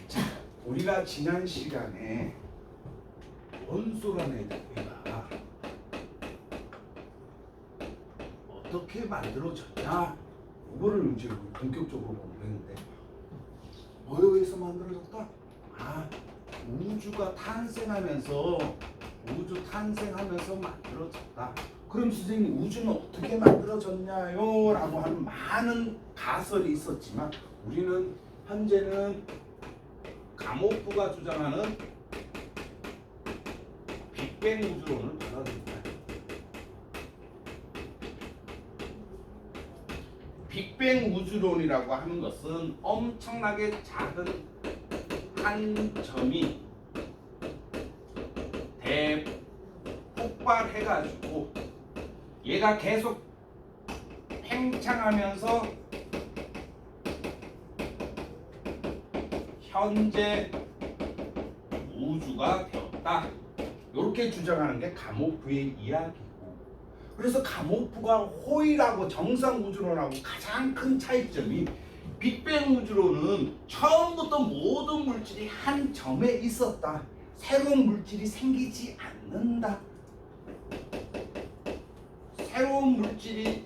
자, 우리가 지난 시간에 원소라는 애가 어떻게 만들어졌냐 이거를 이제 본격적으로 공부했는데 뭐에 의해서 만들어졌다? 우주가 탄생하면서 만들어졌다. 그럼 선생님 우주는 어떻게 만들어졌냐요? 라고 하는 많은 가설이 있었지만 우리는 현재는 가모프가 주장하는 빅뱅 우주론을 받아들인다. 빅뱅 우주론이라고 하는 것은 엄청나게 작은 한 점이 대폭발해가지고 얘가 계속 팽창하면서 현재 우주가 되었다. 이렇게 주장하는 게 가모프의 이야기고, 그래서 가모프가 호일하고 정상 우주론하고 가장 큰 차이점이 빅뱅 우주론은 처음부터 모든 물질이 한 점에 있었다. 새로운 물질이 생기지 않는다. 새로운 물질이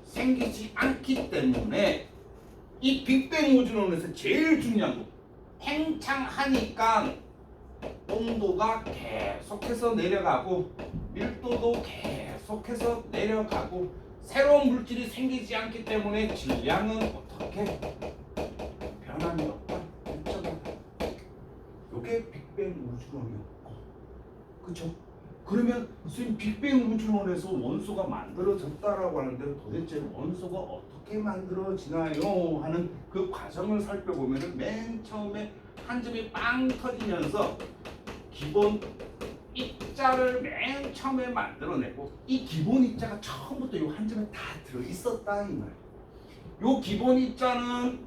생기지 않기 때문에 이 빅뱅 우주론에서 제일 중요한 거, 팽창하니까 온도가 계속해서 내려가고 밀도도 계속해서 내려가고 새로운 물질이 생기지 않기 때문에 질량은 어떻게 변함이 없다. 일정하다. 이게 빅뱅 우주론이었고, 그렇죠? 그러면 선생님 빅뱅 우주론에서 원소가 만들어졌다라고 하는데 도대체 원소가 어떻게 만들어지나요? 하는 그 과정을 살펴보면 맨 처음에 한 점이 빵 터지면서 기본 입자를 맨 처음에 만들어내고, 이 기본 입자가 처음부터 이 한 점에 다 들어있었다 이 말. 요 기본 입자는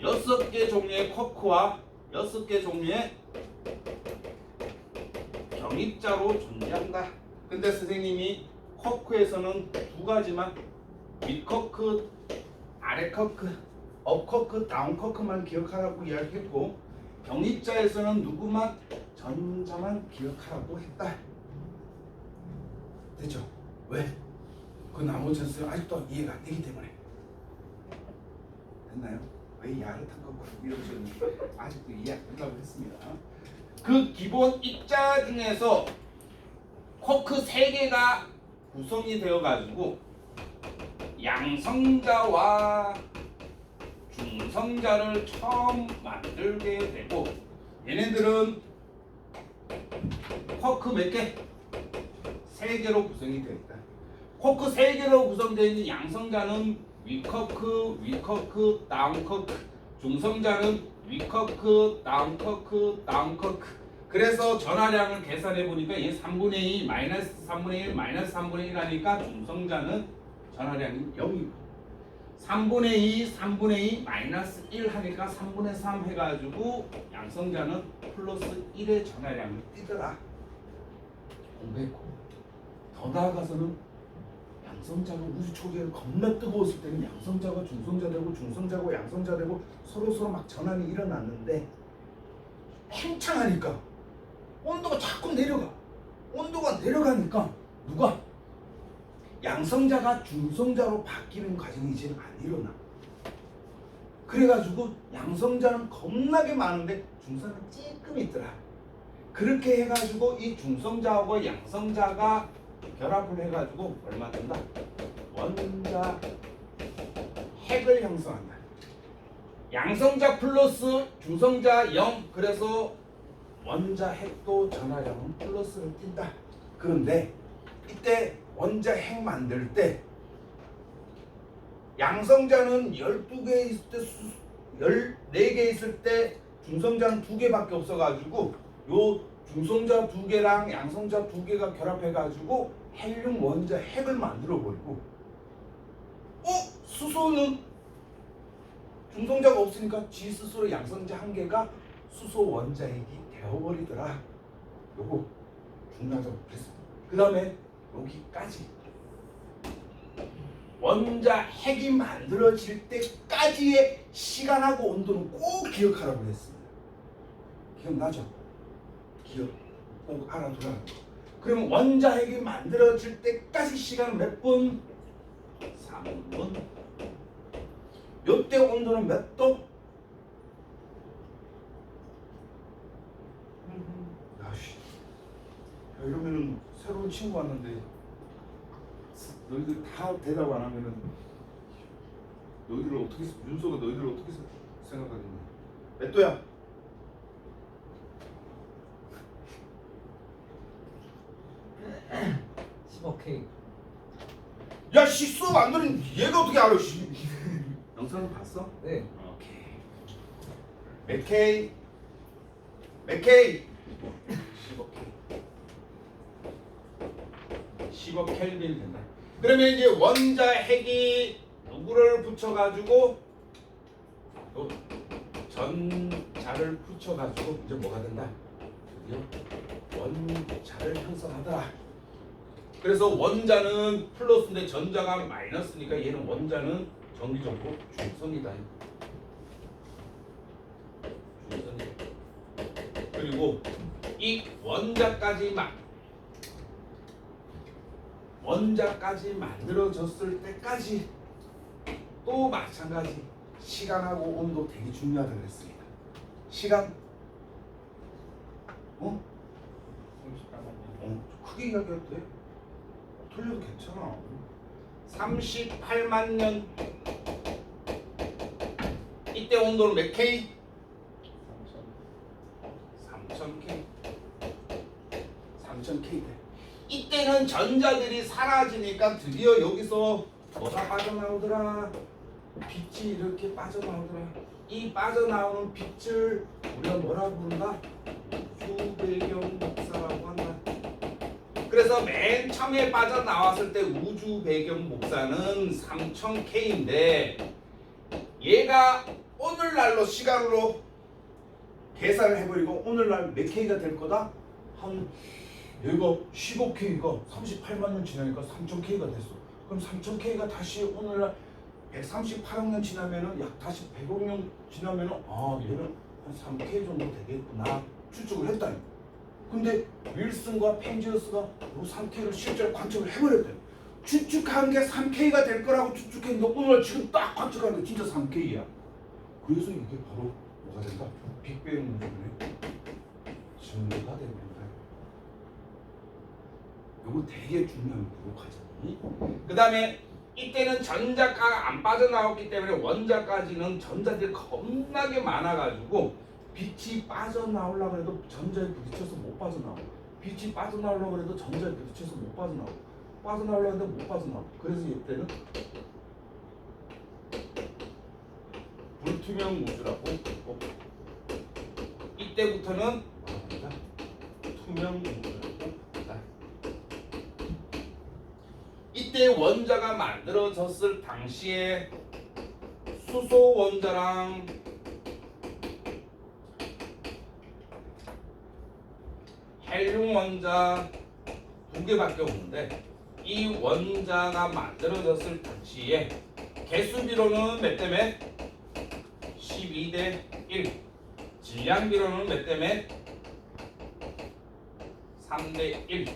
6개 종류의 쿼크와 6개 종류의 병입자로 존재한다. 근데 선생님이 쿼크에서는 두 가지만, 윗쿼크, 아래쿼크, 업쿼크, 다운쿼크만 기억하라고 이야기했고, 병입자에서는 누구만? 전자만 기억하라고 했다. 됐죠? 왜? 그 나머지는 아직도 이해가 안 되기 때문에. 됐나요? 왜 야릇한 거 이러시는지 아직도 이해 안 된다고 했습니다. 그 기본 입자 중에서 쿼크 3개가 구성이 되어가지고 양성자와 중성자를 처음 만들게 되고, 얘네들은 쿼크 몇 개? 3개로 구성이 되어 있다. 쿼크 3개로 구성되어 있는 양성자는 위쿼크, 다운쿼크, 중성자는 위쿼크, 다운쿼크. 그래서 전하량을 계산해 보니까 얘 3분의 2, 마이너스 3분의 1, 마이너스 3분의 1 하니까 중성자는 전하량이 0이고, 3분의 2, 3분의 2, 마이너스 1 하니까 3분의 3 해가지고 양성자는 플러스 1의 전하량을 띠더라. 공부했고, 더 나아가서는 양성자가 우주 초기에 겁나 뜨거웠을 때는 양성자가 중성자 되고 중성자가 양성자 되고 서로 막 전환이 일어났는데, 팽창하니까 온도가 자꾸 내려가. 온도가 내려가니까 누가? 양성자가 중성자로 바뀌는 과정이 이제 안 일어나. 그래가지고 양성자는 겁나게 많은데 중성은 찔끔 있더라. 그렇게 해가지고 이 중성자하고 양성자가 결합을 해가지고 얼마 된다? 원자 핵을 형성한다. 양성자 플러스 중성자 0, 그래서 원자 핵도 전하량은 플러스를 띈다. 그런데 이때 원자 핵 만들 때 양성자는 12개 있을 때 14개 있을 때 중성자는 2개밖에 없어가지고 요 중성자 2개랑 양성자 2개가 결합해가지고 헬륨 원자 핵을 만들어버리고, 수소는 중성자가 없으니까 지 스스로 양성자 1개가 수소 원자핵이 되어버리더라. 요거 중요하다고 그랬습니다. 그 다음에 여기까지 원자 핵이 만들어질 때까지의 시간하고 온도는 꼭 기억하라고 했습니다. 기억나죠? 기억 꼭 알아두라. 그럼 원자 핵이 만들어질 때까지 시간은 몇 분? 3분. 요때 온도는 몇 도? 야씨, 야, 이러면은 새로운 친구 왔는데 너희들 다 대답 안 하면은 너희들을 어떻게 윤서가 너희들을 어떻게 생각하겠냐? 몇 도야? 15K. 야씨 수업 안 들은 얘가 어떻게 알아? 씨. 영상은 봤어? 네. 오케이. 몇 K? 몇 K? 15 켈빈 된다. 그러면 이제 원자 핵이 누구를 붙여가지고 또 전자를 붙여가지고 이제 뭐가 된다? 드디어 원자를 형성하더라. 그래서 원자는 플러스인데 전자가 마이너스니까 얘는 원자는 정기적으로 중성이다. 중성이다. 그리고 이 원자까지 만들어졌을 때까지 또 마찬가지 시간하고 온도 되게 중요하다고 했습니다. 시간 크게 이야기해도 돼? 틀려도 괜찮아. 38만 년. 이때 온도는 몇 K? 3000K. 3000K 돼. 이때는 전자들이 사라지니까 드디어 여기서 뭐가 빠져나오더라? 빛이 이렇게 빠져나오더라. 이 빠져나오는 빛을 우리가 뭐라고 부른다? 우주배경 복사라고 한다. 그래서 맨 처음에 빠져나왔을 때 우주배경 복사는 3000K인데 얘가 오늘날로 시간으로 계산을 해버리고 오늘날 몇 K가 될 거다? 한 얘가 15K가 38만 년 지나니까 3000K가 됐어. 그럼 3000K가 다시 오늘날 138억 년 지나면은 약 다시 100억 년 지나면은 얘는 한 3K 정도 되겠구나 추측을 했다. 근데 윌슨과 펜지어스가 요 3K를 실제로 관측을 해버렸대. 추측한 게 3K가 될 거라고 추측했는데 오늘 지금 딱 관측하는 게 진짜 3K야. 그래서 이게 바로 뭐가 된다? 빅뱅 문제네. 증거가 됩니다. 이거 되게 중요한 부분까지. 그 다음에 이때는 전자가 안 빠져나왔기 때문에 원자까지는 전자들이 겁나게 많아가지고 빛이 빠져나오려고 해도 전자에 부딪혀서 못 빠져나오고 빛이 빠져나오려고 해도 전자에 부딪혀서 못 빠져나오고 빠져나오려고 해도 못 빠져나오고 그래서 이때는 불투명 우주라고 했고 이때부터는 투명 우주라고 한다. 이때 원자가 만들어졌을 당시에 수소 원자랑 헬륨 원자 두 개밖에 없는데 이 원자가 만들어졌을 당시에 개수비로는 몇 대 몇? 12대 1. 질량비로는 몇 대 몇? 3대 1.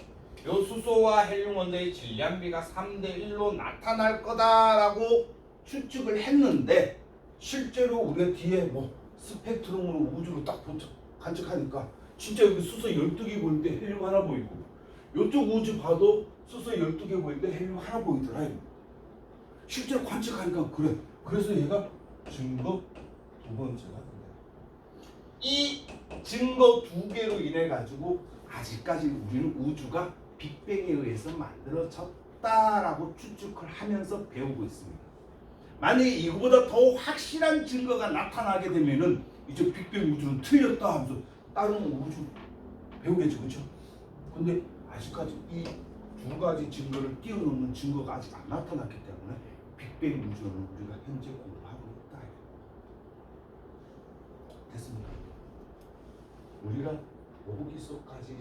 요 수소와 헬륨 원자의 질량비가 3대 1로 나타날 거다라고 추측을 했는데 실제로 우리가 뒤에 뭐 스펙트럼으로 우주로 딱 관측하니까 진짜 여기 수소 12개 보이는데 헬륨 하나 보이고 이쪽 우주 봐도 수소 12개 보이는데 헬륨 하나 보이더라. 실제로 관측하니까 그래. 그래서 얘가 증거 두 번째가 된다. 이 증거 두 개로 인해 가지고 아직까지 우리는 우주가 빅뱅에 의해서 만들어졌다라고 추측을 하면서 배우고 있습니다. 만약에 이거보다 더 확실한 증거가 나타나게 되면은 이제 빅뱅 우주는 틀렸다 하면서 다른 우주 배우겠죠, 그렇죠? 근데 아직까지 이 두 가지 증거를 뛰어넘는 증거가 아직 안 나타났기 때문에 빅뱅 우주는 우리가 현재 공부하고 있다. 됐습니까? 우리가 여기서까지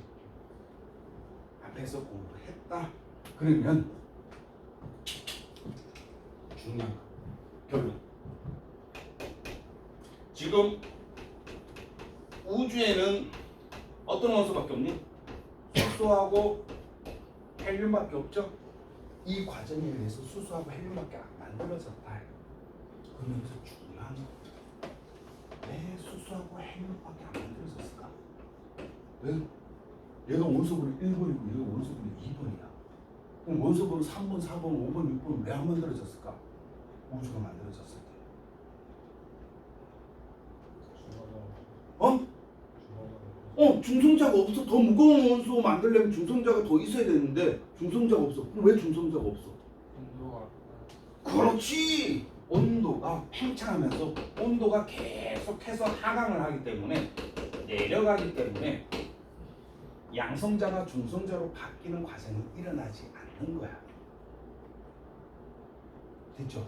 앞에서 공부했다. 그러면 중요한 거. 결론. 지금 우주에는 어떤 원소밖에 없니? 수소하고 헬륨밖에 없죠? 이 과정에 의해서 수소하고 헬륨밖에 안 만들어졌다. 그러면 여기서 중요한 거. 왜 수소하고 헬륨밖에 안 만들어졌을까? 왜? 얘가 원소번호 1번이고 얘가 원소번호 2번이야. 그럼 원소번호 3번, 4번, 5번, 6번 왜 안 만들어졌을까? 우주가 만들어졌을 때. 어? 중성자가 없어. 더 무거운 원소 만들려면 중성자가 더 있어야 되는데 중성자가 없어. 그럼 왜 중성자가 없어? 그렇지. 온도가 팽창하면서 온도가 계속해서 하강을 하기 때문에 내려가기 때문에 양성자가 중성자로 바뀌는 과정이 일어나지 않는 거야. 됐죠?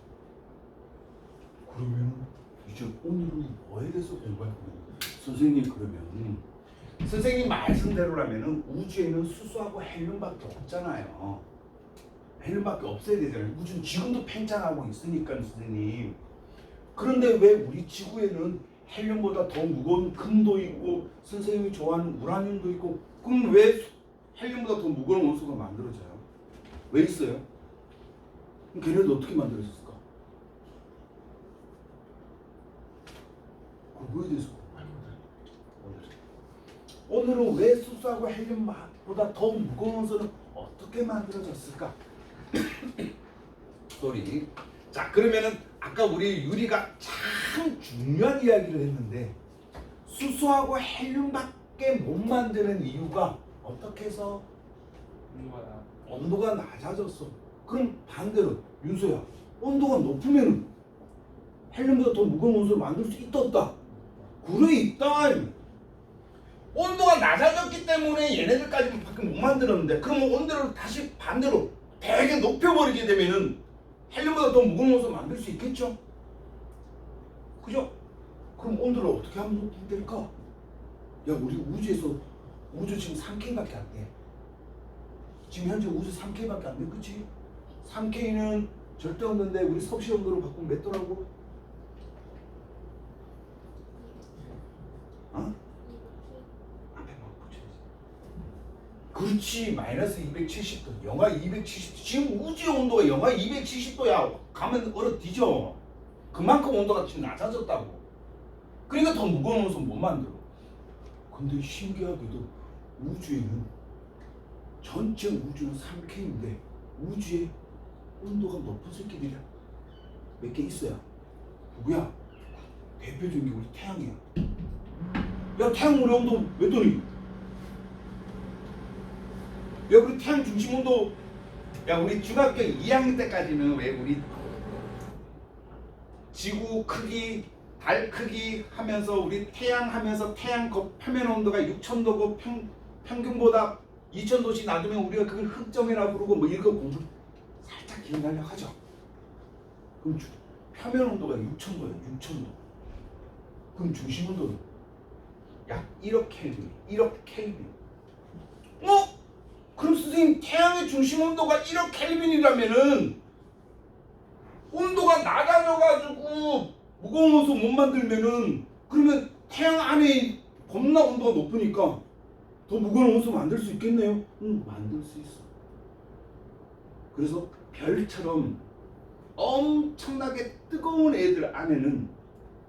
그러면 이제 오늘은 뭐에 대해서 공부할 거예요? 선생님 그러면 선생님 말씀대로라면 우주에는 수소하고 헬륨밖에 없잖아요. 헬륨밖에 없어야 되잖아요. 우주는 지금도 팽창하고 있으니까 선생님. 그런데 왜 우리 지구에는 헬륨보다 더 무거운 금도 있고 선생님이 좋아하는 우라늄도 있고 그럼 왜 헬륨보다 더 무거운 원소가 만들어져요? 왜 있어요? 그럼 걔네도 어떻게 만들어졌을까? 그거에 대해서 오늘은 왜 수소하고 헬륨보다 더 무거운 원소는 어떻게 만들어졌을까? 소리. 자 그러면은 아까 우리 유리가 참 중요한 이야기를 했는데 수소하고 헬륨밖에 못 만드는 이유가 어떻게 해서 온도가 낮아졌어. 그럼 반대로 윤서야 온도가 높으면 헬륨보다 더 무거운 원소를 만들 수 있다 없다? 그래 있다. 온도가 낮아졌기 때문에 얘네들까지밖에 못 만들었는데 그러면 온도를 다시 반대로 되게 높여버리게 되면은 헬륨보다 더 무거운 원소 만들 수 있겠죠? 그죠? 그럼 온도를 어떻게 하면 높이면 될까? 야 우리 우주에서 우주 지금 3K밖에 안 돼. 지금 현재 우주 3K밖에 안 돼. 그치? 3K는 절대 없는데 우리 섭씨 온도로 바꾸면 몇 도라고? 어? 앞에만 붙여야지. 그렇지. 마이너스 270도. 영하 270도. 지금 우주의 온도가 영하 270도야. 가면 얼어 뒤져. 그만큼 온도가 지금 낮아졌다고. 그러니까 더 무거운 원소 못 만들어. 근데 신기하게도 우주에는 전체 우주는 3K인데 우주에 온도가 높은 끼들이 몇 개 있어야. 누구야? 대표적인 게 우리 태양이야. 야 태양 우리 온도 몇 도니? 야 우리 태양 중심 온도 야 우리 중학교 2학년 때까지는 왜 우리 지구 크기 달 크기 하면서 우리 태양 하면서 태양 표면 온도가 6,000도고 평균보다 2,000도씩 낮으면 우리가 그걸 흑점이라고 부르고 뭐 이런 거 공부 살짝 기억나려 하죠. 그럼 표면 온도가 6,000도야. 6,000도. 그럼 중심 온도는 약 1억 켈빈. 1억 켈빈. 그럼 선생님 태양의 중심 온도가 1억 켈빈이라면은 온도가 낮아져가지고 무거운 원소 못 만들면은 그러면 태양 안에 겁나 온도가 높으니까 더 무거운 원소 만들 수 있겠네요? 응, 만들 수 있어. 그래서 별처럼 엄청나게 뜨거운 애들 안에는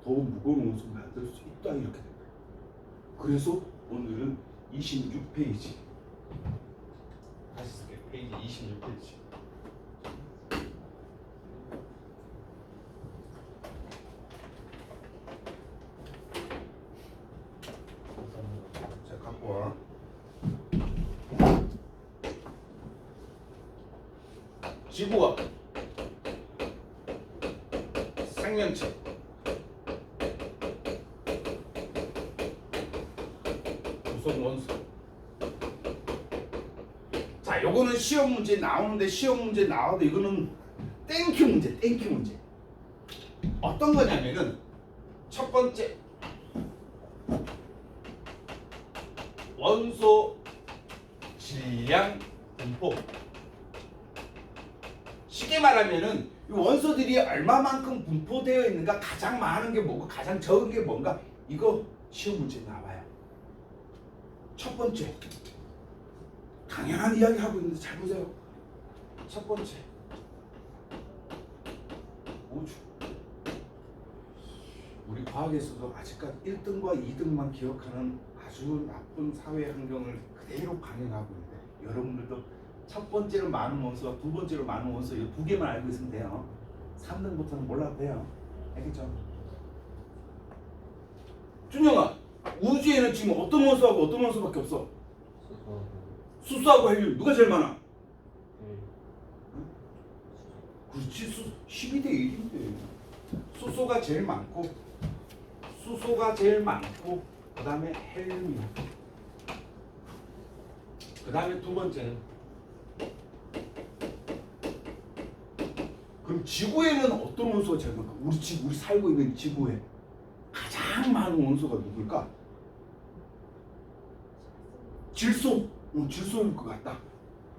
더 무거운 원소 만들 수 있다 이렇게 된다. 그래서 오늘은 26페이지 다시 쓸게요. 페이지 26페이지. 자, 갖고 와. 지구와 생명체 구성 원소. 자, 요거는 시험 문제 나오는데 시험 문제 나와도 이거는 땡큐 문제, 땡큐 문제. 어떤 거냐면은 첫 번째 원소 질량 분포. 쉽게 말하면은 이 원소들이 얼마만큼 분포되어 있는가, 가장 많은 게 뭐고 가장 적은 게 뭔가, 이거 시험 문제 나와요. 첫 번째, 당연한 이야기 하고 있는데 잘 보세요. 첫 번째, 우주. 우리 과학에서도 아직까지 1등과 2등만 기억하는 아주 나쁜 사회 환경을 그대로 강행하고 있는데, 여러분들도 첫 번째로 많은 원소와 두 번째로 많은 원소 이 두 개만 알고 있으면 돼요. 3등부터는 몰라도 돼요. 알겠죠? 준영아, 우주에는 지금 어떤 원소하고 어떤 원소밖에 없어? 수소하고 헬륨. 누가 제일 많아? 그렇지, 12대 1인데 수소가 제일 많고, 그 다음에 헬륨이야. 그 다음에 두 번째는, 그럼 지구에는 어떤 원소가 제일 많을까? 우리 살고 있는 지구에 가장 많은 원소가 누굴까? 질소. 질소일 것 같다.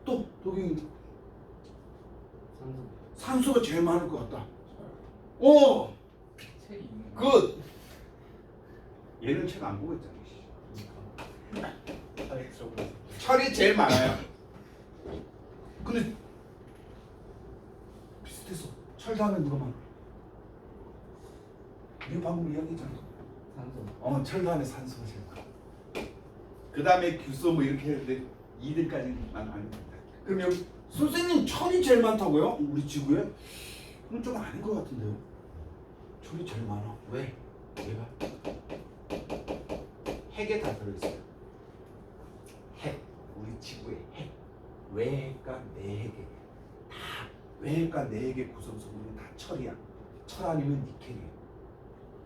또 여기 산소가 제일 많을 것 같다. 굿. 얘는 책 안 보고 있잖아. 철이 제일 많아요. 근데 비슷했어. 철 다음에 누가 많아? 이거 방금 이야기했잖아. 산소. 철 다음에 산소가 제일 많아. 그 다음에 규소 뭐 이렇게 했는데 2등까지는 아닙니다. 그럼 여기 선생님, 철이 제일 많다고요? 우리 지구에? 그건 좀 아닌 것 같은데요. 철이 제일 많아. 왜? 얘가 핵에 다 들어있어요. 핵. 우리 지구의 핵. 외핵과 내핵에 다, 외핵과 내핵의 구성성분은 다 철이야. 철 아니면 니켈이야.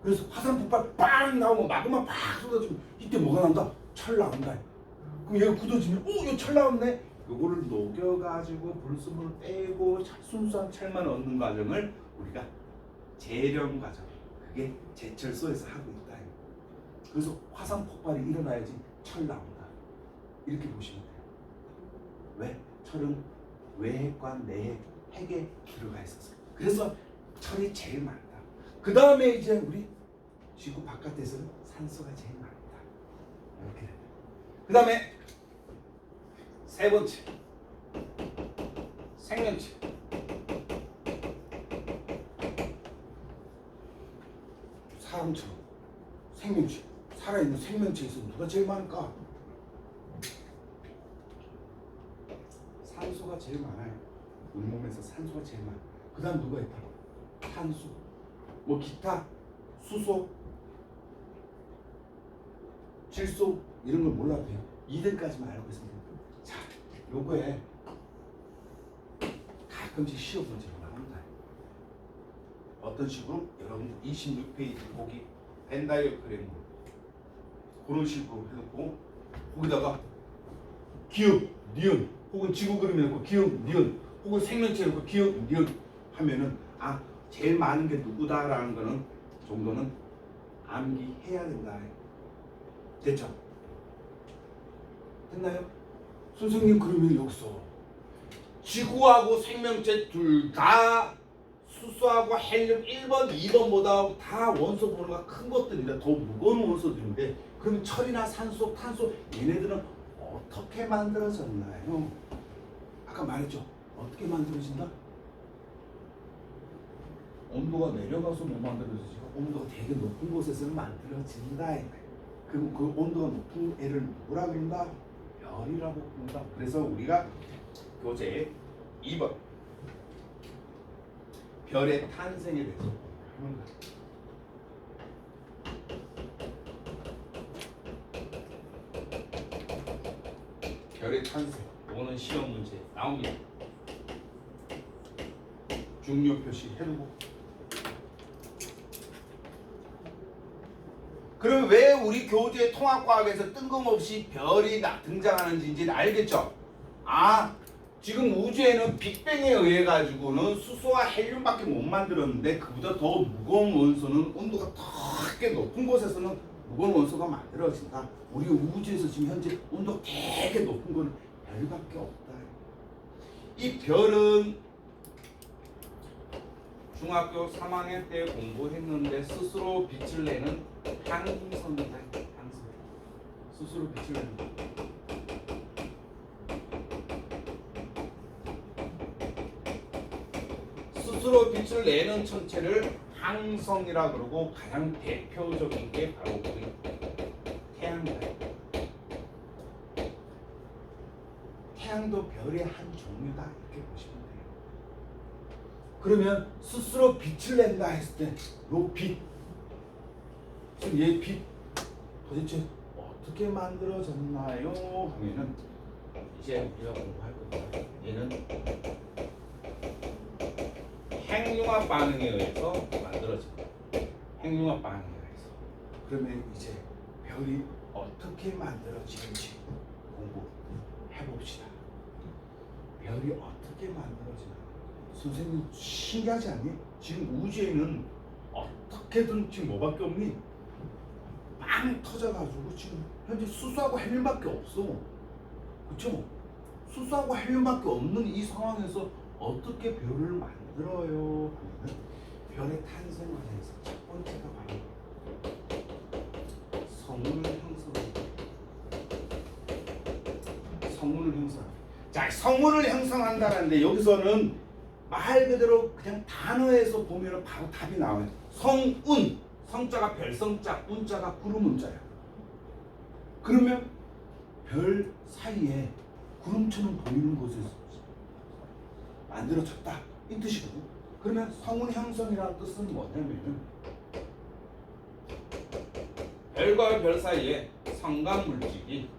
그래서 화산 폭발 빵 나오고 마그마 팍 쏟아지면 이때 뭐가 난다? 철 나온다. 그럼 얘가 굳어지면 이거 철 나왔네. 요거를 녹여가지고 불순물을 빼고 순수한 철만 얻는 과정을 우리가 재련 과정, 그게 제철소에서 하고 있다. 그래서 화산 폭발이 일어나야지 철 나온다. 이렇게 보시면 돼요. 왜? 철은 외핵과 내핵, 핵에 들어가 있어서. 그래서 철이 제일 많다. 그 다음에 이제 우리 지구 바깥에서는 산소가 제일 많다. 이렇게. 그 다음에 세 번째, 생명체. 사람처럼 생명체, 살아있는 생명체에서 누가 제일 많을까? 산소가 제일 많아요. 우리 몸에서 산소가 제일 많아. 그 다음 누가 있다? 탄소, 뭐 기타, 수소, 질소 이런 걸 몰라도 돼요. 2등까지만 알고 있으면 돼요. 자, 요거에 가끔씩 시험 문제가 나옵니다. 어떤 식으로? 여러분들 26페이지 보기 벤다이어그램 그런 식으로 해놓고 거기다가 기억, 니은 혹은 지구 그림 해놓고 기억, 니은 혹은 생명체 해놓고 기억, 니은 하면은 제일 많은 게 누구다라는 거는 정도는 암기해야 된다. 됐죠? 됐나요? 선생님, 그러면 여기서 지구하고 생명체 둘 다 수소하고 헬륨 1번, 2번보다 다 원소 번호가 큰 것들인데 더 무거운 원소들인데, 그러면 철이나 산소, 탄소 얘네들은 어떻게 만들어졌나요? 아까 말했죠. 어떻게 만들어진다? 온도가 내려가서 못 만들어지죠. 온도가 되게 높은 곳에서는 만들어진다. 그리고 그 온도가 높은 애를 뭐라고 부른다? 별이라고 부른다. 그래서 우리가 교재 2번 별의 탄생에 대해서 하는 거야. 별의 탄생. 이거는 시험 문제 나옵니다. 중요 표시 해두고. 그럼 왜 우리 교재 통합과학에서 뜬금없이 별이 등장하는지 이제 알겠죠? 지금 우주에는 빅뱅에 의해 가지고는 수소와 헬륨밖에 못 만들었는데, 그보다 더 무거운 원소는 온도가 되게 높은 곳에서는 무거운 원소가 만들어진다. 우리 우주에서 지금 현재 온도가 되게 높은 건 별밖에 없다. 이 별은 중학교 3학년 때 공부했는데 스스로 빛을 내는 항성이다. 항성. 스스로 빛을 내는 거. 스스로 빛을 내는 천체를 항성이라 그러고 가장 대표적인 게 바로 우리 태양이다. 태양도 별의 한 종류다 이렇게 보시면 돼요. 그러면 스스로 빛을 낸다 했을 때 요 빛, 지금 얘 빛 도대체 어떻게 만들어졌나요? 하면은 이제 우리가 공부할 겁니다. 얘는 핵융합 반응에 의해서 만들어집니다. 핵융합 반응에 의해서. 그러면 이제 별이 어떻게 만들어지는지 공부해 봅시다. 별이 어떻게 만들어지나? 선생님 신기하지 않니? 지금 우주에는 어떻게든 지금 뭐밖에 없니? 빵 터져가지고 지금 현재 수소하고 헬륨밖에 없어. 그쵸? 수소하고 헬륨밖에 없는 이 상황에서 어떻게 별을 만들어요? 하면은 별의 탄생 과정에서 첫 번째가 바로 성운을 형성합니다. 성운을 형성합니다. 자, 성운을 형성한다는데 여기서는 말 그대로 그냥 단어에서 보면 바로 답이 나와요. 성운, 성자가 별성자, 운자가 구름운자야. 그러면 별 사이에 구름처럼 보이는 곳에서 만들어졌다 이 뜻이거든. 그러면 성운 형성이라는 뜻은 뭐냐면은 별과 별 사이에 성간 물질이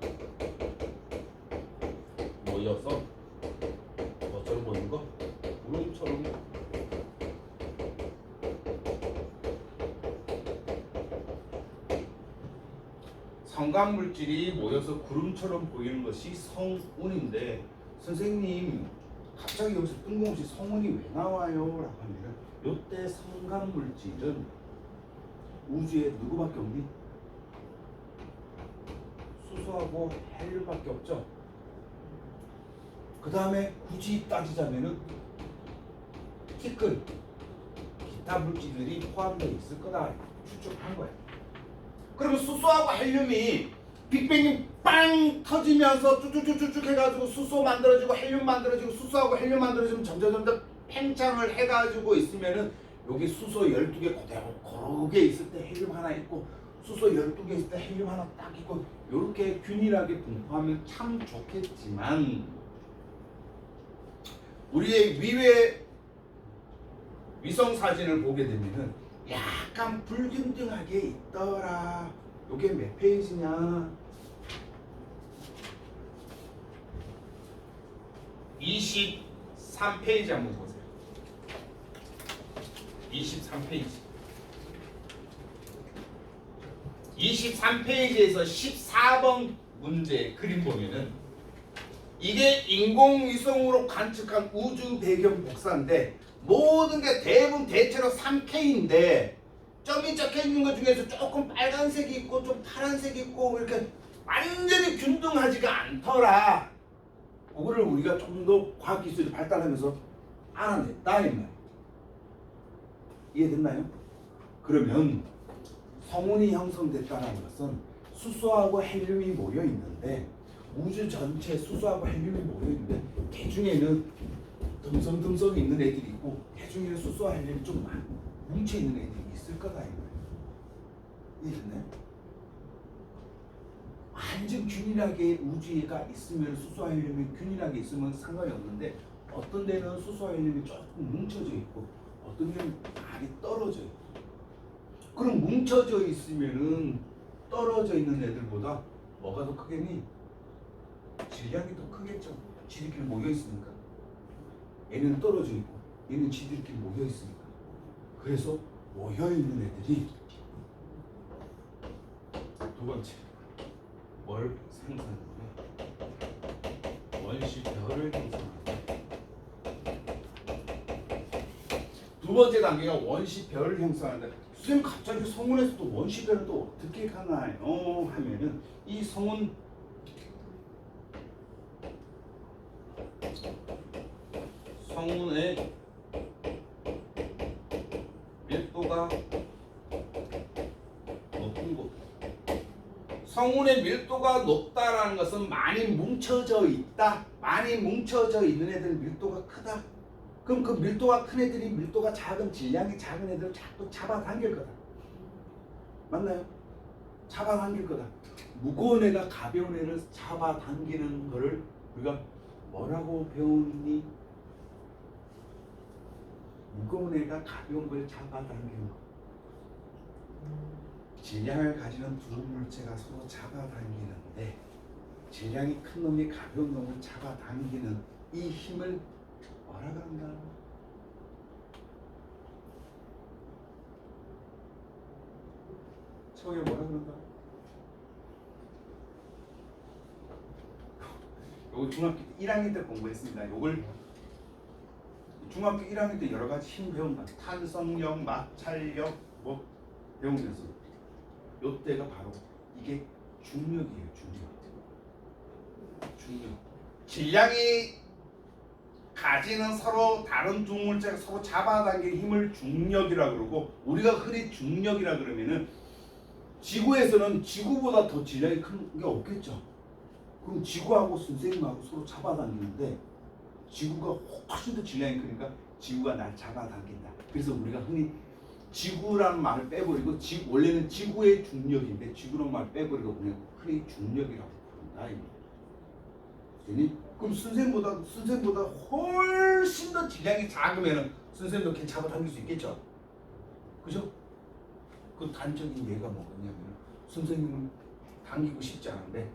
모여서 뭐처럼 보이는 거? 구름처럼 성간 물질이 모여서 구름처럼 보이는 것이 성운인데 선생님 갑자기 여기서 뜬금없이 성운이 왜 나와요? 라고 하면 요때 성간 물질은 우주에 누구밖에 없니? 수소하고 헬륨밖에 없죠. 그 다음에 굳이 따지자면은 티끌, 기타 물질들이 포함되어 있을 거다 추측한 거야. 그러면 수소하고 헬륨이 빅뱅이 빵 터지면서 쭉쭉쭉쭉 해가지고 수소 만들어지고 헬륨 만들어지고 수소하고 헬륨 만들어지면 점점 팽창을 해가지고 있으면은 여기 수소 12개 그대로 고르게 있을 때 헬륨 하나 있고 수소 12개 있을 때 헬륨 하나 딱 있고 이렇게 균일하게 분포하면 참 좋겠지만 우리의 위외 위성 사진을 보게 되면은 약간 불균등하게 있더라. 요게 몇 페이지냐? 23페이지 한번 보세요. 23페이지. 23페이지에서 14번 문제 그림 보면은 이게 인공위성으로 관측한 우주 배경 복사인데 모든 게 대부분 대체로 3K인데 점이 적혀 있는 것 중에서 조금 빨간색이 있고 좀 파란색이 있고 이렇게 완전히 균등하지가 않더라. 그거를 우리가 좀 더 과학기술이 발달하면서 알아냈다 이 말이에요. 이해됐나요? 그러면 성운이 형성됐다는 것은 수소하고 헬륨이 모여 있는데 우주 전체 수소하고 헬륨이 모여 있는데 개중에는 듬성듬성 있는 애들이 있고 개중에는 수소와 헬륨이 좀 뭉쳐 있는 애들이 있을 거다 이 말이에요. 이해됐나요? 완전 균일하게 우주가 있으면 수소와 헬륨이 균일하게 있으면 상관이 없는데 어떤 데는 수소와 헬륨이 조금 뭉쳐져 있고 어떤 데는 많이 떨어져 있고 그럼 뭉쳐져 있으면은 떨어져 있는 애들보다 뭐가 더 크겠니? 질량이 더 크겠죠. 지들끼리 모여 있으니까. 얘는 떨어져 있고 얘는 지들끼리 모여 있으니까. 그래서 모여 있는 애들이 두 번째 뭘 생산하냐면 원시별을 형성합니다. 두 번째 단계가 원시별을 형성한다. 선생님 갑자기 성운에서도 원시별은 또 어떻게 가나요? 하면은 이 성운의 밀도가 높은 곳. 성운의 밀도가 높다라는 것은 많이 뭉쳐져 있다. 많이 뭉쳐져 있는 애들 밀도가 크다. 그럼 그 밀도가 큰 애들이 밀도가 작은 질량이 작은 애들을 자꾸 잡아당길 거다. 맞나요? 잡아당길 거다. 무거운 애가 가벼운 애를 잡아당기는 거를 우리가 뭐라고 배웠니? 무거운 애가 가벼운 걸 잡아당기는 거. 질량을 가지는 두 물체가 서로 잡아당기는데 질량이 큰 놈이 가벼운 놈을 잡아당기는 이 힘을 뭐라고 한다? 처음에 뭐라고 그런다? 요거 중학교 1학년 때 공부했습니다. 요걸 중학교 1학년 때 여러 가지 힘 배운다. 탄성력, 마찰력 뭐 배우면서 요때가 바로 이게 중력이에요. 중력. 질량이 가지는 서로 다른 두 물체가 서로 잡아당기는 힘을 중력이라 그러고 우리가 흔히 중력이라 그러면은 지구에서는 지구보다 더 질량이 큰 게 없겠죠. 그럼 지구하고 선생님하고 서로 잡아당기는데 지구가 훨씬 더 질량이 크니까 지구가 날 잡아당긴다. 그래서 우리가 흔히 지구라는 말을 빼버리고 원래는 지구의 중력인데 지구라는 말을 빼버리고 그냥 흔히 중력이라고 부른다. 그럼 선생보다 훨씬 더 질량이 작으면은 선생도 걔 잡아당길 수 있겠죠. 그죠? 그 단적인 예가 뭐냐면 선생님은 당기고 싶지 않은데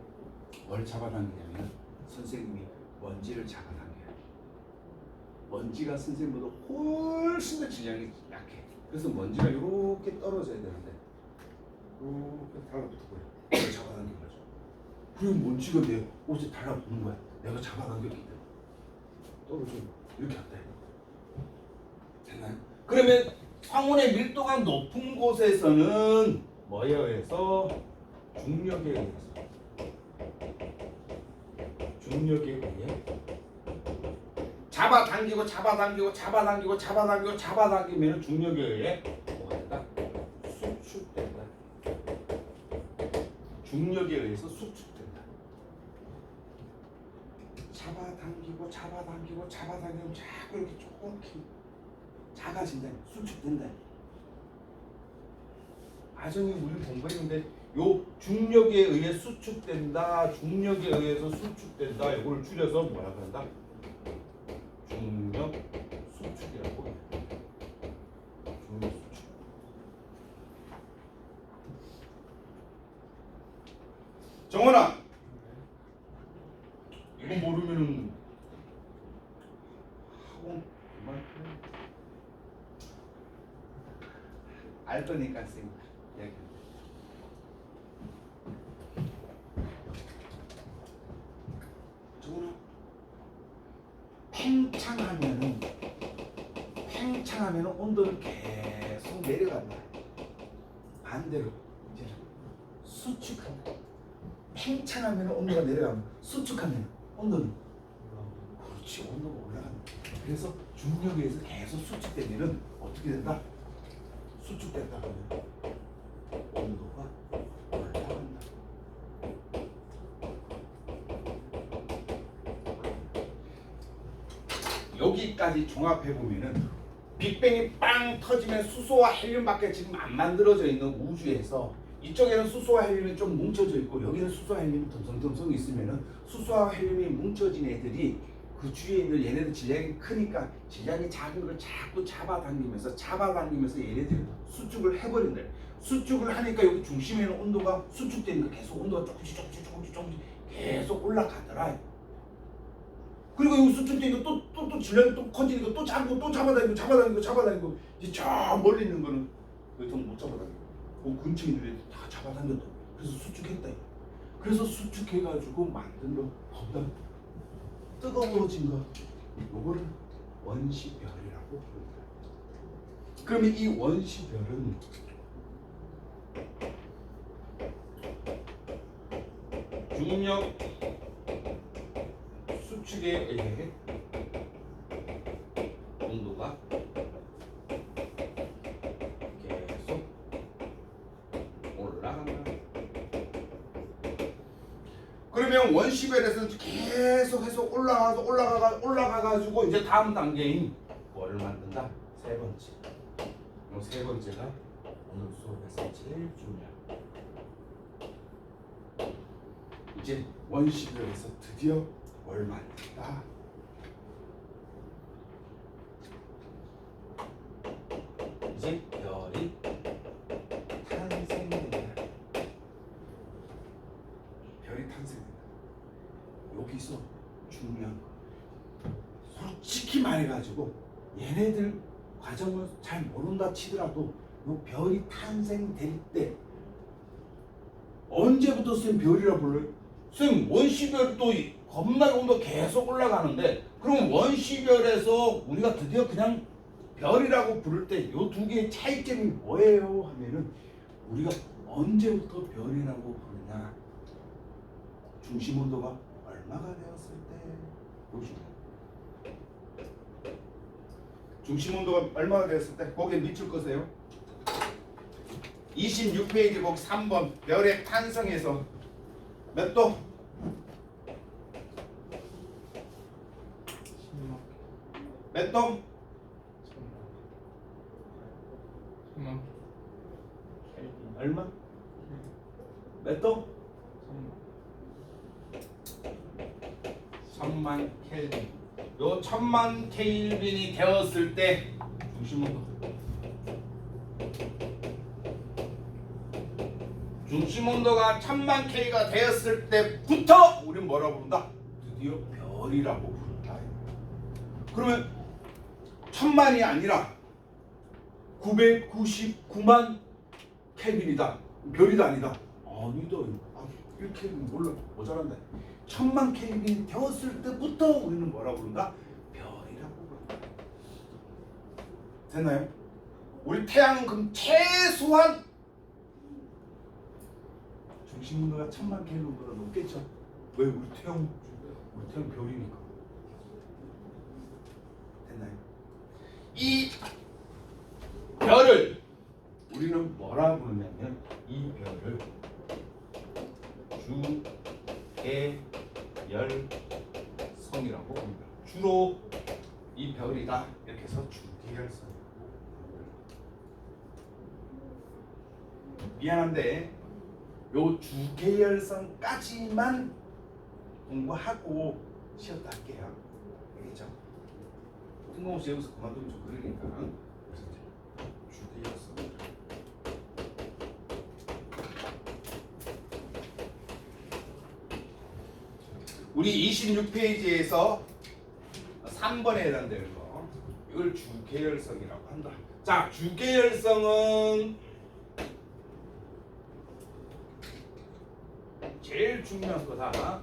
뭘 잡아당기냐면 선생님이 먼지를 잡아당겨요. 먼지가 선생님보다 훨씬 더 질량이 약해. 그래서 먼지가 이렇게 떨어져야 되는데 이렇게 달라붙어버려. 내가 잡아당긴 거죠. 그럼 먼지가 내 옷에 달라붙는 거야. 내가 잡아당겼기 때문에 떨어져. 이렇게 한다. 됐나요? 그러면 성운의 밀도가 높은 곳에서는 뭐에 의해서? 중력에 의해 잡아당기면 중력에 의해 뭐가 된다? 수축된다. 중력에 의해서 수축된다. 잡아당기면 자꾸 이렇게 조금씩 작아진다. 수축된다. 아정이 우리 공부했는데 요 중력에 의해 수축된다. 중력에 의해서 수축된다. 이걸 줄여서 뭐라고 한다? 중력 수축이라고 해요. 중력 수축. 정원아, 이거 모르면은 학원 그만. 알 거니까 쌤 얘기. 정원아, 팽창하면은 온도는 계속 내려간다. 반대로 이제 수축한다. 팽창하면 온도가 내려가면 수축하면 온도는 그렇지 온도가 올라간다. 그래서 중력에 의해서 계속 수축되면은 어떻게 된다? 수축됐다 그러면 온도가 올라간다. 여기까지 종합해 보면은 빅뱅이 빵 터지면 수소와 헬륨밖에 지금 안 만들어져 있는 우주에서 이쪽에는 수소와 헬륨이 좀 뭉쳐져 있고 여기는 수소와 헬륨이 듬성듬성 있으면은 수소와 헬륨이 뭉쳐진 애들이 그 주위에 있는 얘네들 질량이 크니까 질량이 작은 걸 자꾸 잡아당기면서 얘네들이 수축을 해버린다. 수축을 하니까 여기 중심에는 온도가 수축되니까 계속 온도가 조금씩 계속 올라가더라. 그리고 여기 수축되니까 또 질량이 또 커지니까 또 작고 또 잡아당기고 이제 저 멀리 있는 거는 더 못 잡아당기고 그 근처에 있는 애들 다 잡아당겼다. 그래서 수축했다. 그래서 수축해가지고 만든 거 보다 뜨거워진 거 요거를 원시별이라고 부릅니다. 그러면 이 원시별은 중력 수축에 의해 온도가 그러면 원시별에서는 계속해서 올라가가지고 이제 다음 단계인 뭐를 만든다? 세 번째. 이 세 번째가 오늘 수업에서 제일 중요한. 이제 원시별에서 드디어 뭘 만든다? 이제 별이 탄생된다. 별이 탄생된다. 여기서 중요한 거. 솔직히 말해가지고 얘네들 과정을 잘 모른다 치더라도 요 별이 탄생될 때 언제부터 쌤 별이라 불러요? 쌤 원시별도 겁나게 온도 계속 올라가는데 그럼 원시별에서 우리가 드디어 그냥 별이라고 부를 때 요 두 개의 차이점이 뭐예요? 하면은 우리가 언제부터 별이라고 부르냐? 중심 온도가 얼마가 되었을 때 보시면 중심 온도가 얼마가 되었을 때 거기에 밑줄 거세요. 26페이지 보기 3번 별의 탄생에서 몇 도? 몇 도? 얼마? 몇 도? 1000만 켈빈. 요 1000만 켈빈이 되었을 때 중심 온도가 1000만 K가 되었을 때부터 우리는 뭐라고 부른다? 드디어 별이라고 부른다. 그러면 1000만이 아니라 999만 켈빈이다. 별이다 아니다. 아니다. 이렇게 몰라 모자란다. 1000만 켈빈이 되었을 때부터 우리는 뭐라고 부른다? 별이라고 부른다. 됐나요? 우리 태양은 그럼 최소한 중심 온도가 1000만 켈빈보다 높겠죠? 왜? 우리 태양 별이니까. 됐나요? 이 별을 우리는 뭐라 부르냐면 이 별을 주계열성이라고 합니다. 주로 이 별이다 이렇게 해서 주계열성. 미안한데 요 주계열성까지만 공부하고 쉬었다 할게요. 알겠죠? 뜬금없이 여기서 그만두면 좀 그러니까. 그래서 주계열성. 우리 26페이지에서 3번에 해당되는 거 이걸 주계열성이라고 한다. 자, 주계열성은 제일 중요한 거다.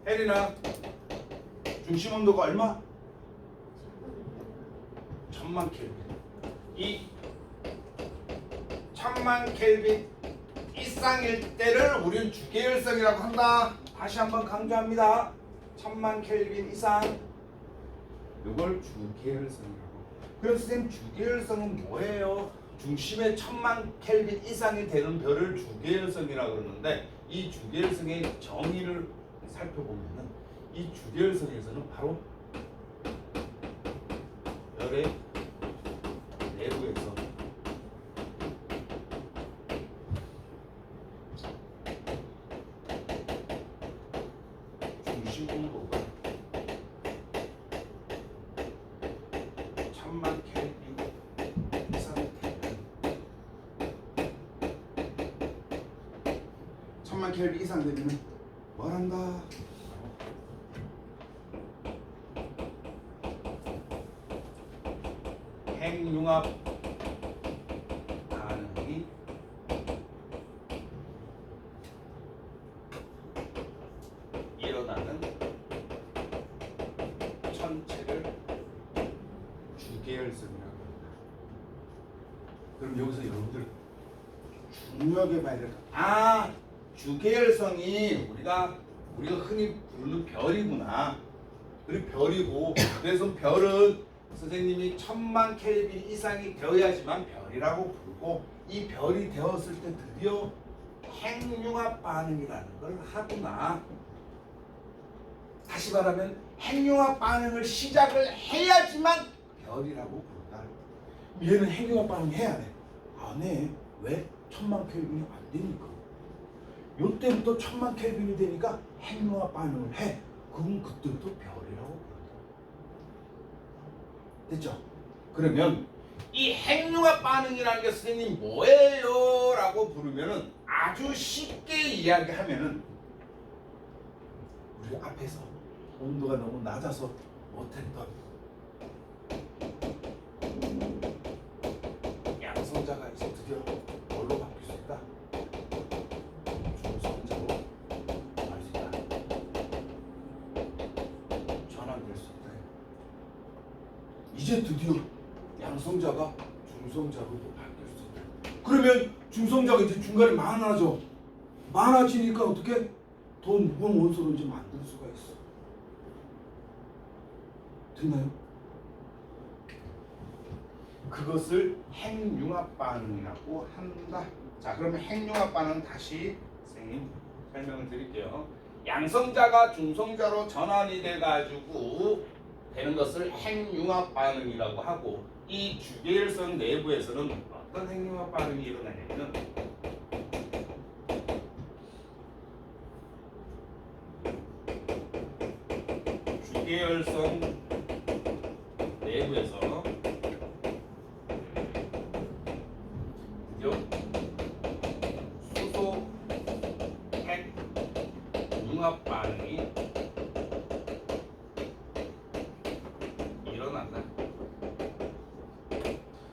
혜린아, 중심 온도가 얼마? 1000만 켈빈. 이 1000만 켈빈 이상일 때를 우리는 주계열성이라고 한다. 다시 한번 강조합니다. 1000만 켈빈 이상 이걸 주계열성이라고. 그래서 선생님 주계열성은 뭐예요? 중심에 1000만 켈빈 이상이 되는 별을 주계열성이라고 그러는데 이 주계열성의 정의를 살펴보면은 이 주계열성에서는 바로 별의 내부에서 중심 온도가 1000만 켈빈 이상이 되면 1000만 켈빈 이상 되면 뭘 한다? 핵융합 반응이 일어나는 천체를 주계열성이라고 합니다. 그럼 여기서 여러분들 중요하게 봐야 될 거. 주계열성이 우리가 흔히 부르는 별이구나. 그리고 별이고 그래서 별은 선생님이 1000만 켈빈 이상이 되어야지만 별이라고 부르고 이 별이 되었을 때 드디어 핵융합 반응이라는 걸 하구나. 다시 말하면 핵융합 반응을 시작을 해야지만 별이라고 부른다. 얘는 핵융합 반응 해야 돼. 안 해. 왜? 1000만 켈빈이 안 되니까. 요때부터 1000만 켈빈이 되니까 핵융합 반응을 해. 그럼 그때부터 별이라고 부른다. 됐죠? 그러면 이 핵융합 반응이라는 게 선생님 뭐예요? 라고 부르면은 아주 쉽게 이야기하면은 우리 앞에서 온도가 너무 낮아서 못했던 양성자가 이제 드디어 뭘로 바뀔 수 있다? 중성자로 갈 수 있다. 전환될 수 있다. 이제 드디어 양성자가 중성자로도 바뀔 수 있다. 그러면 중성자가 이제 중간에 많아져. 많아지니까 어떻게? 더 무거운 원소로 이제 만들 수가 있어. 됐나요? 그것을 핵융합 반응이라고 한다. 자, 그러면 핵융합 반응 다시 선생님 설명을 드릴게요. 양성자가 중성자로 전환이 돼가지고 되는 것을 핵융합 반응이라고 하고, 이 주계열성 내부에서는 어떤 핵융합 반응이 일어나냐면 주계열성 내부에서 수소 핵 융합 반응이 일어난다.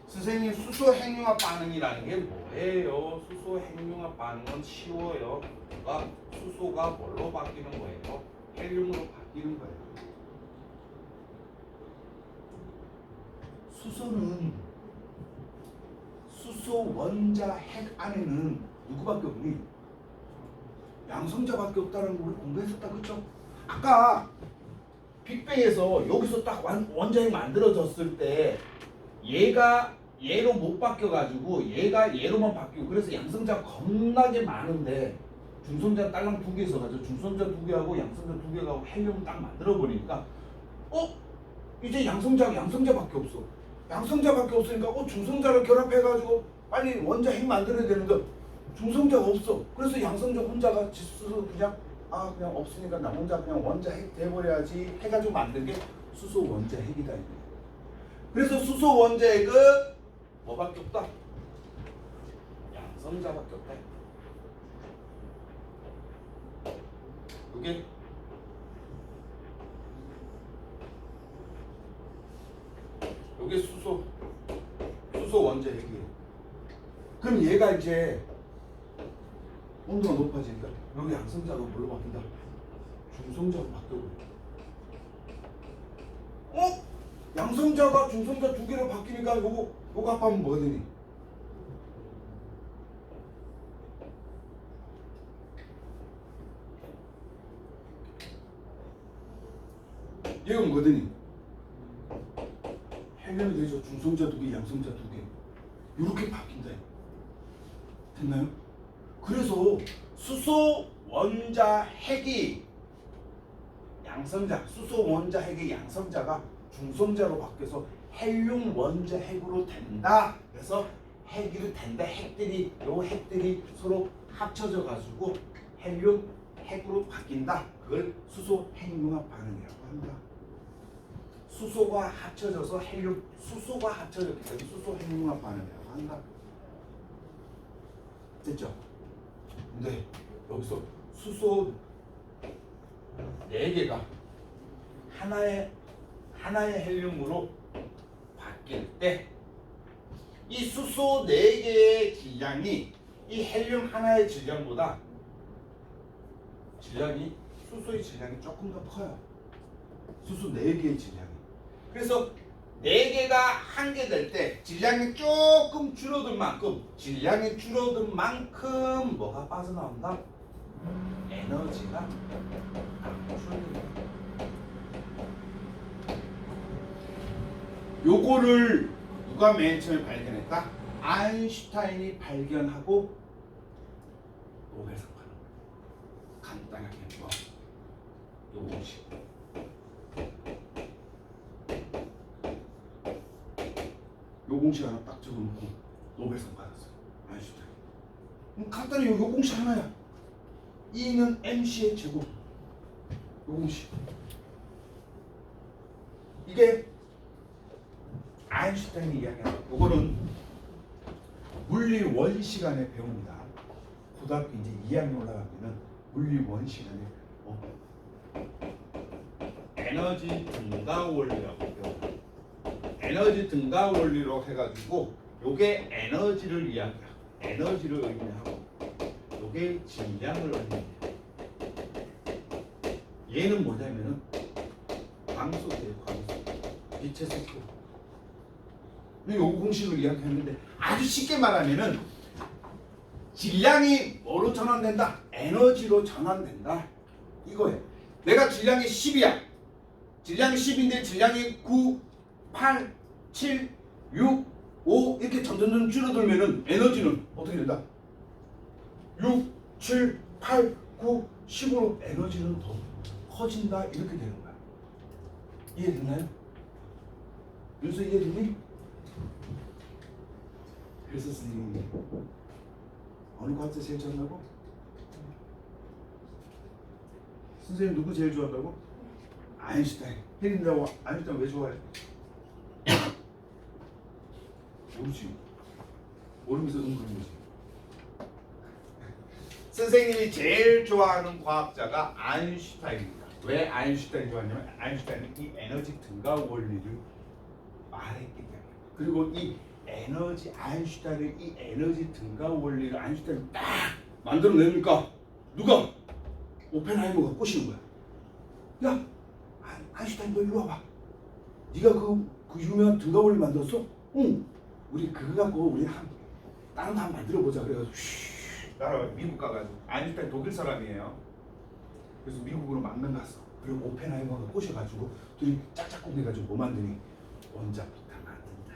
선생님, 수소 핵융합 반응이라는 게 뭐예요? 수소 핵융합 반응은 쉬워요. 수소가 뭘로 바뀌는 거예요? 헬륨으로 바뀌는 거예요. 수소는 수소 원자 핵 안에는 누구밖에 없니? 양성자밖에 없다는 걸 우리 공부했었다, 그렇죠? 아까 빅뱅에서 여기서 딱 원자핵 만들어졌을 때 얘가 얘로 못 바뀌어가지고 얘가 얘로만 바뀌고, 그래서 양성자 겁나게 많은데 중성자 딸랑 2개 있어가지고 중성자 2개하고 양성자 2개하고 헬륨 딱 만들어 버리니까 이제 양성자밖에 없어. 양성자밖에 없으니까 중성자를 결합해가지고 빨리 원자 핵 만들어야 되는데 중성자가 없어. 그래서 양성자 혼자가 스스로 그냥 없으니까 나 혼자 그냥 원자 핵 돼버려야지 해가지고 만든 게 수소 원자 핵이다. 그래서 수소 원자 핵은 뭐밖에 없다? 양성자밖에 없다. 이게 요게 수소 원자 핵이에요. 그럼 얘가 이제 온도가 높아지니까 여기 양성자가 뭘로 바뀐다? 중성자로 바뀌어버려. 양성자가 중성자 2개로 바뀌니까 요거 합하면 뭐가 되니? 얘가 뭐가 되니? 헬륨이 되죠. 중성자 2개, 양성자 2개. 이렇게 바뀐다. 됐나요? 그래서 수소 원자 핵이 수소 원자 핵의 양성자가 중성자로 바뀌어서 헬륨 원자 핵으로 된다. 그래서 핵이 된다. 핵들이 서로 합쳐져 가지고 헬륨 핵으로 바뀐다. 그걸 수소 핵융합 반응이라고 한다. 수소가 합쳐져서 수소가 합쳐졌기 때문에 수소 핵융합 반응이라고 한다. 됐죠? 근데 여기서 수소 4개가 하나의 헬륨으로 바뀔 때 이 수소 4개의 질량이 이 헬륨 하나의 질량보다 수소의 질량이 조금 더 커요. 수소 4개의 질량이. 그래서 4개가 한 개 될 때 질량이 조금 줄어든 만큼 뭐가 빠져나온다? 에너지가 줄어든다. 요거를 누가 맨 처음에 발견했다? 아인슈타인이 발견하고 노벨상 받은 거야. 간단하게 뭐 요 공식. 요 공식 하나 딱 적어놓고 노벨상 받았어요. 아인슈타인. 간단히 요 공식 하나야. E는 mc의 제곱. 요 공식. 이게 아인슈타인이 이야기하는 요거는 물리 원 시간에 배웁니다. 고등학교 이제 2학년 올라가면은 물리 원 시간에 에너지 증가 원리라고 배워요. 에너지 증가 원리로 해가지고 요게 에너지를 이야기해요. 에너지를 의미하고 요게 질량을 의미해요. 얘는 뭐냐면은 광속이에요. 광속. 빛의 속도. 요 공식을 이야기하는데 아주 쉽게 말하면은 질량이 뭐로 전환된다? 에너지로 전환된다. 이거예요. 내가 질량이 10이야. 질량이 10인데 질량이 9, 8, 7, 6, 5 이렇게 점점 줄어들면은 에너지는 어떻게 된다? 6, 7, 8, 9, 10으로 에너지는 더 커진다. 이렇게 되는 거야. 이해됐나요? 윤서 이해되니? 그래서 선생님이 어느 과학자 제일 좋아한다고? 선생님 누구 제일 좋아한다고? 아인슈타인. 혜린이라고 아인슈타인 왜 좋아해? 모르지. 모르면서 그런 거지. 선생님이 제일 좋아하는 과학자가 아인슈타인입니다. 왜 아인슈타인 좋아하냐면 아인슈타인은 이 에너지 증가 원리를 말했기 때문에. 그리고 이 에너지 아인슈타인의 이 에너지 증가 원리를 아인슈타인이 딱 만들어내니까 누가? 오펜하이머가 꼬시는 거야. 야, 아인슈타인 너 일로 와봐. 네가 그 유명한 증가 원리 만들었어? 응. 우리 그거 갖고 우리 다른 거 한번 만들어보자. 그래가지고 따라 미국 가가지고 아인슈타인 독일 사람이에요. 그래서 미국으로 만난 갔어. 그리고 오펜하이머가 꼬셔가지고 둘이 짝짝꿍 해가지고 뭐 만드니? 원자폭탄 만든다.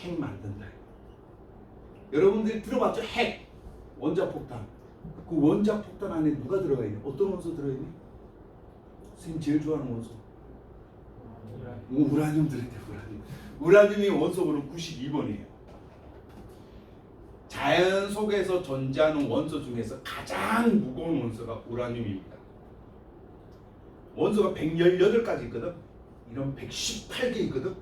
핵 만든다. 여러분들이 들어봤죠? 핵. 원자폭탄. 그 원자폭탄 안에 누가 들어가 있니? 어떤 원소 들어있니? 선생님 제일 좋아하는 원소. 우라늄 들어있대. 우라늄이 원소번호 92번이에요. 자연 속에서 존재하는 원소 중에서 가장 무거운 원소가 우라늄입니다. 원소가 118가지 있거든. 이런 118개 있거든.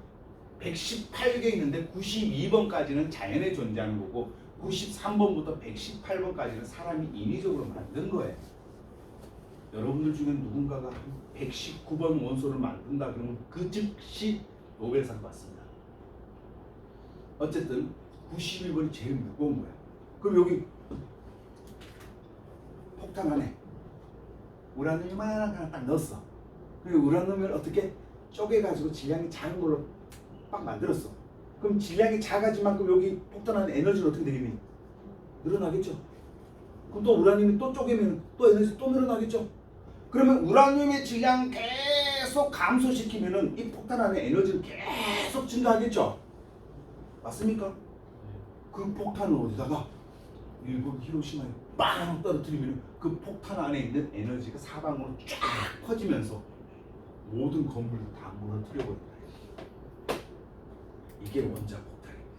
118개 있는데 92번까지는 자연에 존재하는 거고 93번부터 118번까지는 사람이 인위적으로 만든 거예요. 여러분들 중에 누군가가 한 119번 원소를 만든다 그러면 그 즉시 노벨상 받습니다. 어쨌든 91번이 제일 무거운 거야. 그럼 여기 폭탄 안에 우라늄만 하나 딱 넣었어. 그리고 우라늄을 어떻게 쪼개가지고 질량이 작은 걸로 빡 만들었어. 그럼 질량이 작아진 만큼 여기 폭탄 안에 에너지는 어떻게 되겠니? 늘어나겠죠. 그럼 또 우라늄이 또 쪼개면 또 에너지 또 늘어나겠죠. 그러면 우라늄의 질량 계속 감소시키면은 이 폭탄 안에 에너지는 계속 증가하겠죠. 맞습니까? 그 폭탄을 어디다가 일본 히로시마에 빵 떨어뜨리면 그 폭탄 안에 있는 에너지가 사방으로 쫙 퍼지면서 모든 건물을 다 무너뜨려 버린다. 이게 원자폭탄입니다.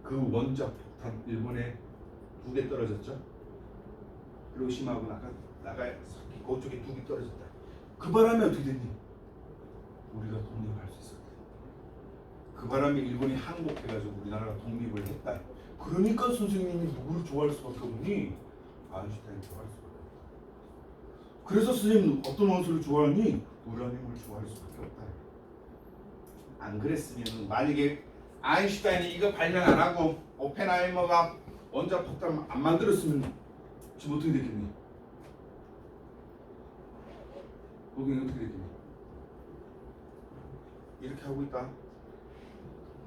그 원자폭탄 일본에 2개 떨어졌죠. 히로시마하고 나가사키 그쪽에 2개 떨어졌다. 그 바람에 어떻게 됐니? 우리가 독립할 수 있었다. 그 바람에 일본이 항복해가지고 우리나라가 독립을 했다. 그러니까 선생님이 누구를 좋아할 수밖에 없니? 아인슈타인 좋아할 수밖에 없다. 그래서 선생님은 어떤 원소를 좋아하니? 우라늄을 좋아할 수밖에 없다. 안 그랬으면 만약에 아인슈타인이 이거 발견 안 하고 오펜하이머가 원자폭탄 안 만들었으면 지금 어떻게 됐겠니? 거기 어떻게 됐겠니? 이렇게 하고 있다.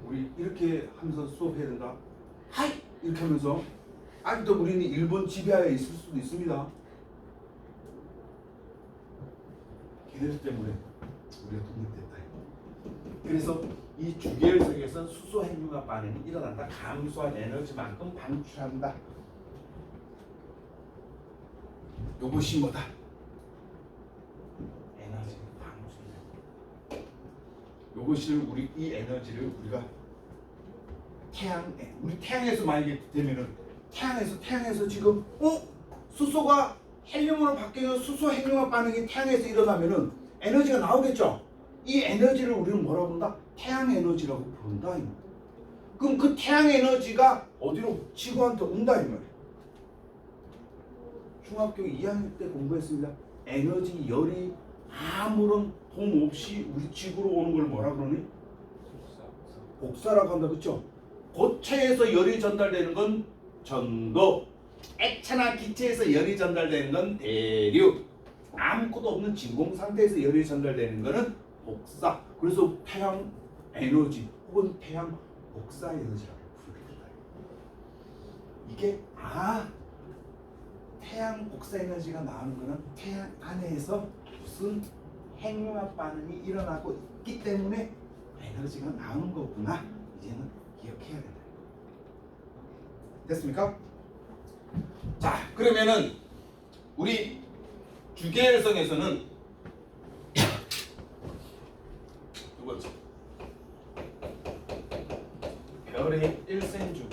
우리 이렇게 하면서 수업해야 된다. 하이! 이렇게 하면서 아직도 우리는 일본 지배하에 있을 수도 있습니다. 걔네들 때문에 우리가 독립됐다. 그래서 이 주계열성에서 수소 핵융합 반응이 일어난다. 감소한 에너지만큼 방출한다. 요것이 뭐다? 에너지 방출. 요것을 이 에너지를 우리가 우리 태양에서 만약에 되면은 태양에서 지금 수소가 헬륨으로 바뀌는 수소 핵융합 반응이 태양에서 일어나면은 에너지가 나오겠죠. 이 에너지를 우리는 뭐라고 부른다? 태양 에너지라고 부른다. 그럼 그 태양 에너지가 어디로? 지구한테 온다 이 말이야. 중학교 2학년 때 공부했습니다. 에너지 열이 아무런 도움 없이 우리 지구로 오는 걸 뭐라 그러니? 복사라고 한다, 그렇죠? 고체에서 열이 전달되는 건 전도, 액체나 기체에서 열이 전달되는 건 대류, 아무것도 없는 진공 상태에서 열이 전달되는 거는 복사. 그래서 태양 에너지 혹은 태양 복사 에너지라고 부릅니다. 이게 태양 복사 에너지가 나오는 거는 태양 안에서 무슨 핵융합 반응이 일어나고 있기 때문에 에너지가 나오는 거구나. 이제는 기억해야 된다. 됐습니까? 자, 그러면은 우리 주계열성에서는 두 번째 별의 일생 중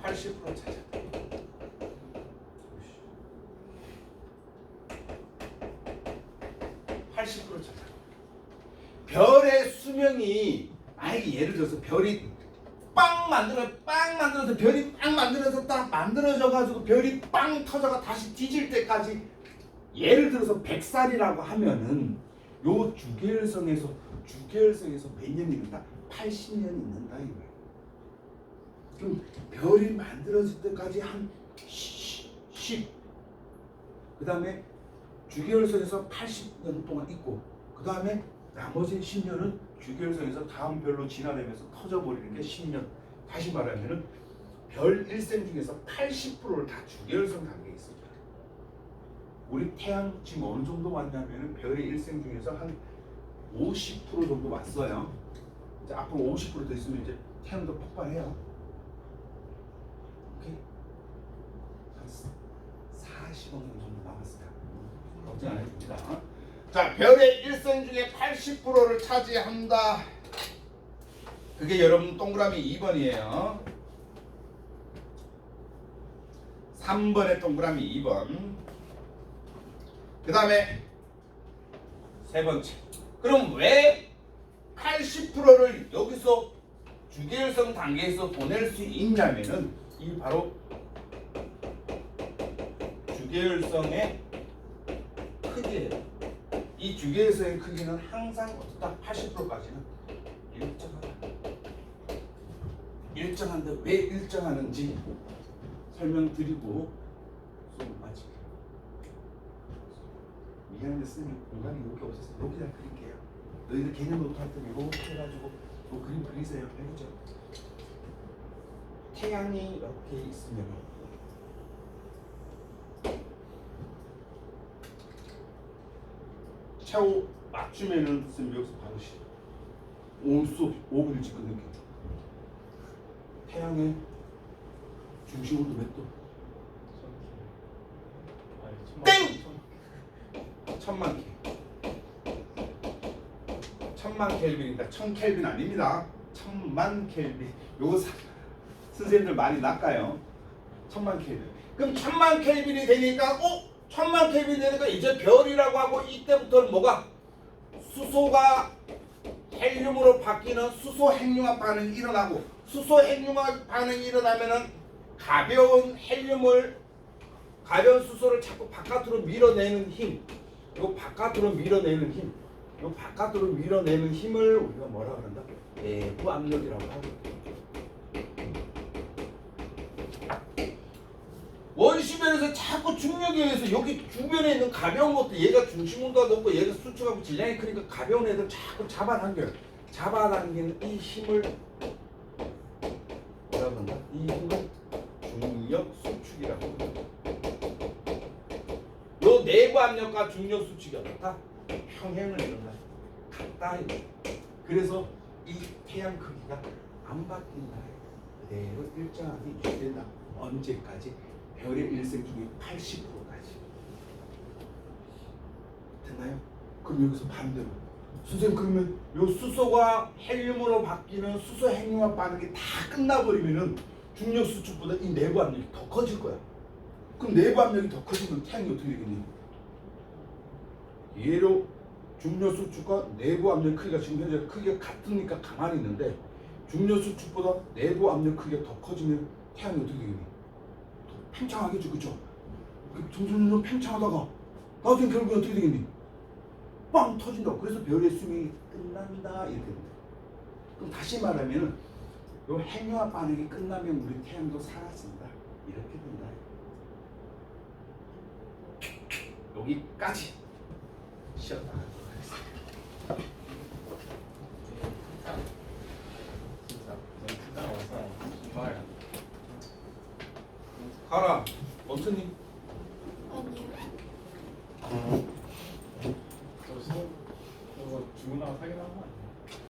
80% 차지. 별의 수명이 만약에 예를 들어서 별이 별이 빵 만들어서 딱 만들어져가지고 별이 빵 터져가 다시 뒤질 때까지 예를 들어서 100살이라고 하면은 요 주계열성에서 몇 년이 있는다? 80년이 있는다 이 말이야. 그럼 별이 만들어질 때까지 한 10. 그 다음에 주계열성에서 80년 동안 있고 그 다음에 나머지 10년은 주계열성에서 다음 별로 진화되면서 터져버리는 게 10년. 다시 말하면은 별 일생 중에서 80%를 다 주계열성 단계에 있습니다. 우리 태양 지금 어느 정도 왔냐면은 별의 일생 중에서 한 50% 정도 왔어요. 이제 앞으로 50% 됐으면 이제 태양도 폭발해요. 오케이? 한 40억 년 정도 남았어요. 걱정 안 해도 됩니다. 자, 별의 일생 중에 80%를 차지한다. 그게 여러분 동그라미 2번이에요. 3번에 동그라미 2번. 그 다음에 세 번째. 그럼 왜 80%를 여기서 주계열성 단계에서 보낼 수 있냐면은 이 바로 주계열성의 크기예요. 이 주계열성의 크기는 항상 어떻다? 80%까지는 일정하다. 일정한데 왜 일정하는지 설명드리고 수업 마칠게요. 미안한데 선생님 공간이 이렇게 없어서 여기다 그릴게요. 너희들 개념 노트 할 때 이렇게 해가지고 그림 그리세요. 알겠죠? 태양이 이렇게 있으면 최후 맞추면은 선생님 여기서 바로 오늘 수업 5분 일찍 끝낼게요. 태양의 중심온도 몇 도? 땡! 1000만 K. 1000만 켈빈이다. 1000켈빈 아닙니다. 1000만 켈빈. 요거 선생님들 많이 낚아요. 1000만 켈빈. 그럼 1000만 켈빈이 되니까 1000만 켈빈이 되니까 이제 별이라고 하고 이때부터는 뭐가? 수소가 헬륨으로 바뀌는 수소 핵융합 반응이 일어나고 수소 핵융합 반응이 일어나면은 가벼운 수소를 자꾸 바깥으로 밀어내는 힘, 요 바깥으로 밀어내는 힘을 우리가 뭐라 그런다? 내부 압력이라고 하거든요. 원시변에서 자꾸 중력에 의해서 여기 주변에 있는 가벼운 것도 얘가 중심 온도가 높고 얘가 수축하고 질량이 크니까 가벼운 애들 자꾸 잡아당겨요. 잡아당기는 이 힘을 뭐라고 한다? 이 힘을 중력 수축이라고 합니다. 요 내부 압력과 중력 수축이 어떻다? 평행을 이룬다. 같다. 그래서 이 태양 크기가 안 바뀐다. 그대로 일정하게 유지된다. 언제까지? 별의 일생 중에 80%까지. 됐나요? 그럼 여기서 반대로 선생님 그러면 요 수소가 헬륨으로 바뀌는 수소 핵융합 반응이 다 끝나버리면은 중력 수축보다 이 내부 압력이 더 커질 거야. 그럼 내부 압력이 더 커지면 태양이 어떻게 되겠니? 얘로 중력 수축과 내부 압력 크기가 지금 현재 크기가 같으니까 가만히 있는데 중력 수축보다 내부 압력 크기가 더 커지면 태양이 어떻게 되겠니? 더 팽창하겠죠, 그렇죠? 점점 팽창하다가 나중에 결국에 어떻게 되겠니? 빵 터진다. 그래서 별의 수명이 끝난다 이렇게 된다. 그럼 다시 말하면은 요 핵융합 반응이 끝나면 우리 태양도 사라진다 이렇게 된다. 여기까지 쉬었다 하도록 하겠습니다. 가라, 원천님.